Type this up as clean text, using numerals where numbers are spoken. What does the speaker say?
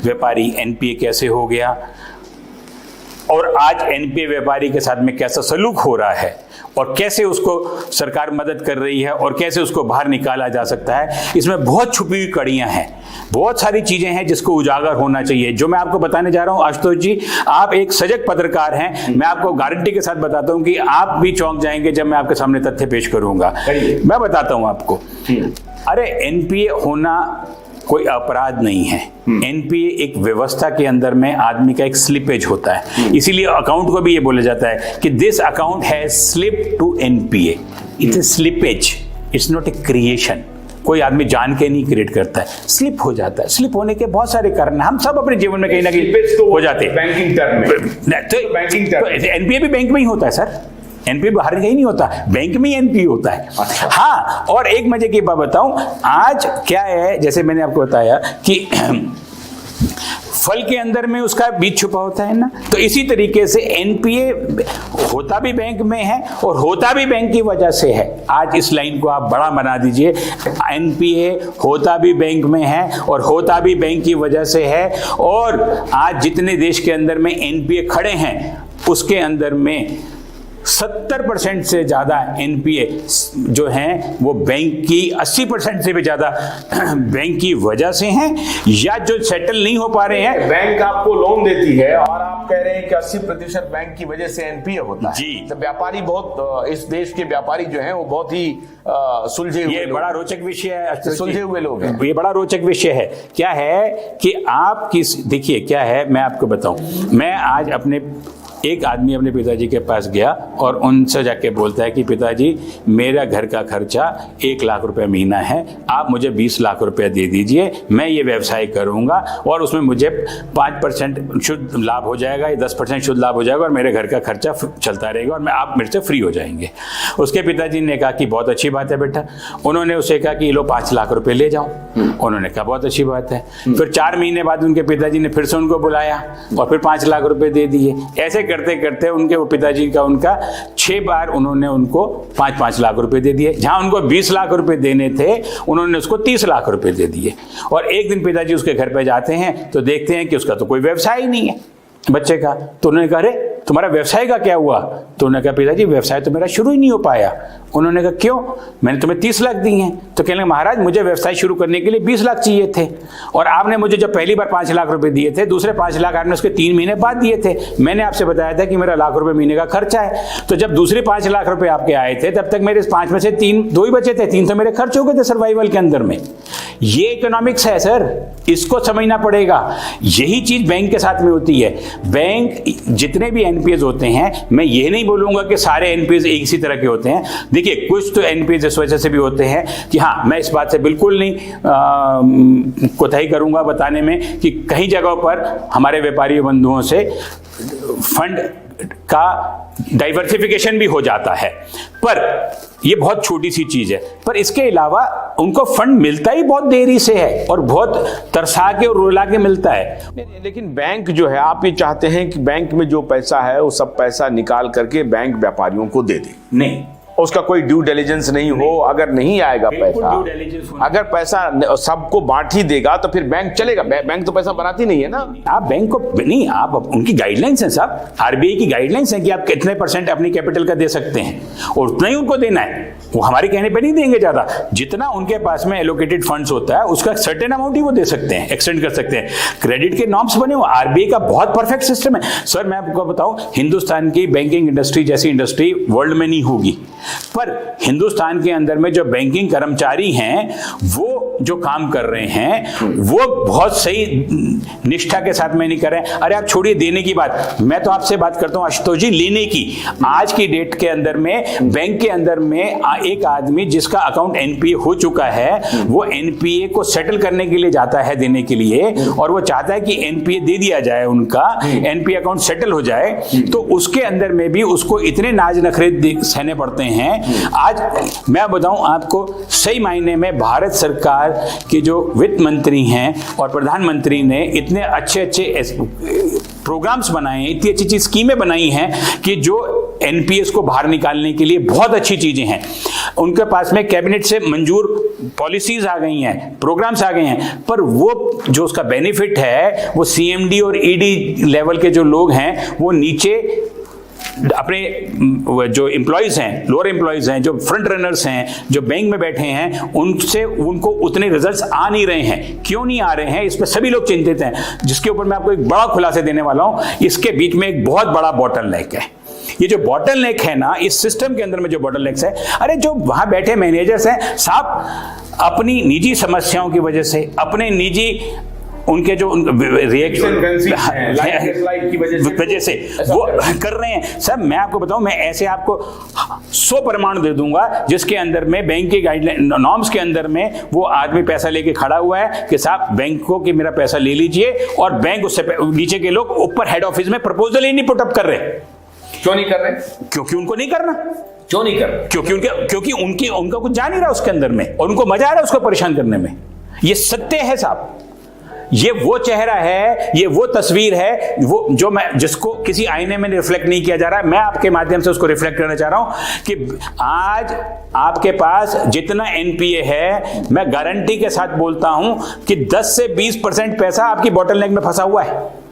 व्यापारी एनपीए कैसे हो गया और आज एनपीए व्यापारी के साथ में कैसा सलूक हो रहा है और कैसे उसको सरकार मदद कर रही है और कैसे उसको बाहर निकाला जा सकता है, इसमें बहुत छुपी हुई कड़ियां हैं, बहुत सारी चीजें हैं जिसको उजागर होना चाहिए। जो मैं आपको बताने जा रहा हूं आशुतोष जी, आप एक सजग पत्रकार हैं, मैं आपको गारंटी के साथ बताता हूं कि आप भी चौंक जाएंगे जब मैं आपके सामने तथ्य पेश करूंगा। मैं बताता हूं आपको, अरे एनपीए होना कोई अपराध नहीं है। एनपीए एक व्यवस्था के अंदर में आदमी का एक स्लिपेज होता है, इसीलिए अकाउंट को भी ये बोला जाता है कि this account has slip to NPA. It's a slippage, it's not a creation. कोई आदमी जान के नहीं क्रिएट करता है, स्लिप हो जाता है। स्लिप होने के बहुत सारे कारण हैं, हम सब अपने जीवन में कहीं ना कहीं हो जाते हैं। बैंकिंग टर्म में तो एनपीए भी बैंक में ही होता है सर, एनपीए बाहर कहीं नहीं होता, बैंक में ही एनपीए होता है। अच्छा। हाँ, और एक मजे की बात बताऊं, आज क्या है, जैसे मैंने आपको बताया कि फल के अंदर में उसका बीज छुपा होता है ना, तो इसी तरीके से एनपीए होता भी बैंक में है और होता भी बैंक की वजह से है। आज इस लाइन को आप बड़ा बना दीजिए, एनपीए होता भी बैंक में है और होता भी बैंक की वजह से है। और आज जितने देश के अंदर में एनपीए खड़े हैं उसके अंदर में 70% से ज्यादा एनपीए जो हैं वो बैंक की 80% से भी ज्यादा बैंक की वजह से हैं, या जो सेटल नहीं हो पा रहे हैं। बैंक आपको लोन देती है और आप कह रहे हैं कि 80% बैंक की वजह से एनपीए होता है जी। तो व्यापारी बहुत, इस देश के व्यापारी जो हैं वो बहुत ही सुलझे हुए, ये बड़ा रोचक विषय है, सुलझे हुए लोग हैं। ये बड़ा रोचक विषय है। क्या है कि आप किस, देखिए क्या है, मैं आपको बताऊं, मैं आज अपने एक आदमी अपने पिताजी के पास गया और उनसे जाके बोलता है कि पिताजी मेरा घर का खर्चा 1 लाख रुपए महीना है, आप मुझे 20 लाख रुपए दे दीजिए, मैं ये व्यवसाय करूंगा और उसमें मुझे 5% शुद्ध लाभ हो जाएगा या 10% शुद्ध लाभ हो जाएगा और मेरे घर का खर्चा चलता रहेगा और मैं आप मेरे से फ्री हो जाएंगे। उसके पिताजी ने कहा कि बहुत अच्छी बात है बेटा। उन्होंने उसे कहा कि लो 5 लाख रुपए ले जाओ। उन्होंने कहा बहुत अच्छी बात है। फिर 4 महीने बाद उनके पिताजी ने फिर से उनको बुलाया और फिर 5 लाख रुपए दे दिए। ऐसे करते करते उनके वो पिताजी का उनका 6 बार उन्होंने उनको 5-5 लाख रुपए दे दिए। जहां उनको 20 लाख रुपए देने थे उन्होंने उसको 30 लाख रुपए दे दिए। और एक दिन पिताजी उसके घर पे जाते हैं तो देखते हैं कि उसका तो कोई व्यवसाय ही नहीं है बच्चे का। तो उन्होंने कहा अरे तुम्हारा व्यवसाय का क्या हुआ? तो उन्होंने कहा पिताजी व्यवसाय तो मेरा शुरू ही नहीं हो पाया। उन्होंने कहा क्यों? मैंने तुम्हें 30 लाख दी हैं। तो कहने लगे महाराज मुझे व्यवसाय शुरू करने के लिए 20 लाख चाहिए थे और आपने मुझे जब पहली बार 5 लाख रुपए दिए थे, दूसरे 5 लाख आपने उसके 3 महीने बाद दिए थे। मैंने आपसे बताया था कि मेरा 1 लाख रुपए महीने का खर्चा है। तो जब दूसरे 5 लाख रुपए आपके आए थे तब तक मेरे 5 में से 2 ही बचे थे, 3 तो मेरे खर्च हो गए थे सर्वाइवल के अंदर में। ये इकोनॉमिक्स है सर, इसको समझना पड़ेगा। यही चीज बैंक के साथ में होती है। बैंक जितने भी एनपीएस होते हैं, मैं ये नहीं बोलूंगा कि सारे एनपीएस एक इसी तरह के होते हैं। देखिए कुछ तो एनपीएस इस वजह से भी होते हैं कि हाँ, मैं इस बात से बिल्कुल नहीं कोताही करूंगा बताने में कि कई जगहों पर हमारे व्यापारी बंधुओं से फंड का डाइवर्सिफिकेशन भी हो जाता है, पर ये बहुत छोटी सी चीज है। पर इसके अलावा उनको फंड मिलता ही बहुत देरी से है और बहुत तरसा के और रुला के मिलता है। लेकिन बैंक जो है, आप ये चाहते हैं कि बैंक में जो पैसा है वो सब पैसा निकाल करके बैंक व्यापारियों को दे दे? नहीं, उसका कोई ड्यू डिलिजेंस नहीं हो। अगर नहीं आएगा पैसा, अगर पैसा सबको बांट ही देगा तो फिर बैंक चलेगा? बैंक तो पैसा बनाती नहीं है ना। आप बैंक को नहीं, आप उनकी गाइडलाइंस है साहब, आरबीआई की गाइडलाइंस है कि आप कितने % अपनी कैपिटल का दे सकते हैं और उतना ही उनको देना है। वो हमारे कहने पे नहीं देंगे ज्यादा, जितना उनके पास में एलोकेटेड फंड्स होता है उसका सर्टेन अमाउंट ही वो दे सकते हैं, एक्सटेंड कर सकते हैं। क्रेडिट के नॉर्म्स बने हुए, आरबीआई का बहुत परफेक्ट सिस्टम है सर। मैं आपको बताऊं, हिंदुस्तान की बैंकिंग इंडस्ट्री जैसी इंडस्ट्री वर्ल्ड में नहीं होगी, पर हिंदुस्तान के अंदर में जो बैंकिंग कर्मचारी हैं वो जो काम कर रहे हैं वो बहुत सही निष्ठा के साथ में नहीं कर रहे हैं। अरे आप छोड़िए देने की बात, मैं तो आपसे बात करता हूं आशुतोष जी लेने की। आज की डेट के अंदर में बैंक के अंदर में एक आदमी जिसका अकाउंट एनपीए हो चुका है, वो एनपीए को सेटल करने के लिए जाता है देने के लिए, और वो चाहता है कि एनपीए दे दिया जाए, उनका एनपीए अकाउंट सेटल हो जाए। तो उसके अंदर में भी उसको इतने नाज नखरे सहने पड़ते हैं। आज मैं बताऊं आपको, सही मायने में भारत सरकार के जो वित्त मंत्री हैं और प्रधानमंत्री ने इतने अच्छे प्रोग्राम्स बनाए हैं, इतनी अच्छी स्कीमें बनाई हैं कि जो एनपीएस को बाहर निकालने के लिए बहुत अच्छी चीजें हैं। उनके पास में कैबिनेट से मंजूर पॉलिसीज आ गई हैं, प्रोग्राम्स आ गए हैं, पर वो जो उसका बेनिफिट है वो सीएमडी और ईडी लेवल के जो लोग हैं वो नीचे अपने जो एम्प्लॉयज हैं, लोअर एम्प्लॉयज हैं, जो फ्रंट रनर्स हैं, जो बैंक में बैठे हैं, उनसे उनको उतने रिजल्ट्स आ नहीं रहे हैं। क्यों नहीं आ रहे हैं, इस पर सभी लोग चिंतित हैं, जिसके ऊपर मैं आपको एक बड़ा खुलासा देने वाला हूं। इसके बीच में एक बहुत बड़ा बॉटलनेक है। ये जो बॉटलनेक है ना, इस सिस्टम के अंदर में जो बॉटलनेक्स है, अरे जो वहां बैठे मैनेजर्स हैं साहब, अपनी निजी समस्याओं की वजह से, अपने निजी उनके जो रिएक्शन की वजह से वो कर रहे हैं। सर मैं आपको बताऊं, मैं ऐसे आपको 100 प्रमाण दे दूंगा जिसके अंदर में बैंक की गाइडलाइन नॉर्म्स के अंदर में वो आदमी पैसा लेके खड़ा हुआ है कि साहब बैंक को कि मेरा पैसा ले लीजिए, और बैंक उससे नीचे के लोग ऊपर हेड ऑफिस में प्रपोजल ही नहीं पुटअप कर रहे। क्यों नहीं कर रहे? क्योंकि उनको नहीं करना। क्यों नहीं कर रहे? क्योंकि उनका कुछ जा नहीं रहा उसके अंदर में, और उनको मजा आ रहा है उसको परेशान करने में। ये सत्य है साहब, ये वो चेहरा है, ये वो तस्वीर है, वो जो मैं जिसको किसी आईने में रिफ्लेक्ट नहीं किया जा रहा है। मैं आपके माध्यम से उसको रिफ्लेक्ट करना चाह रहा हूं कि आज आपके पास जितना एनपीए है, मैं गारंटी के साथ बोलता हूं कि 10 से 20% पैसा आपकी बॉटलनेक में फंसा हुआ है।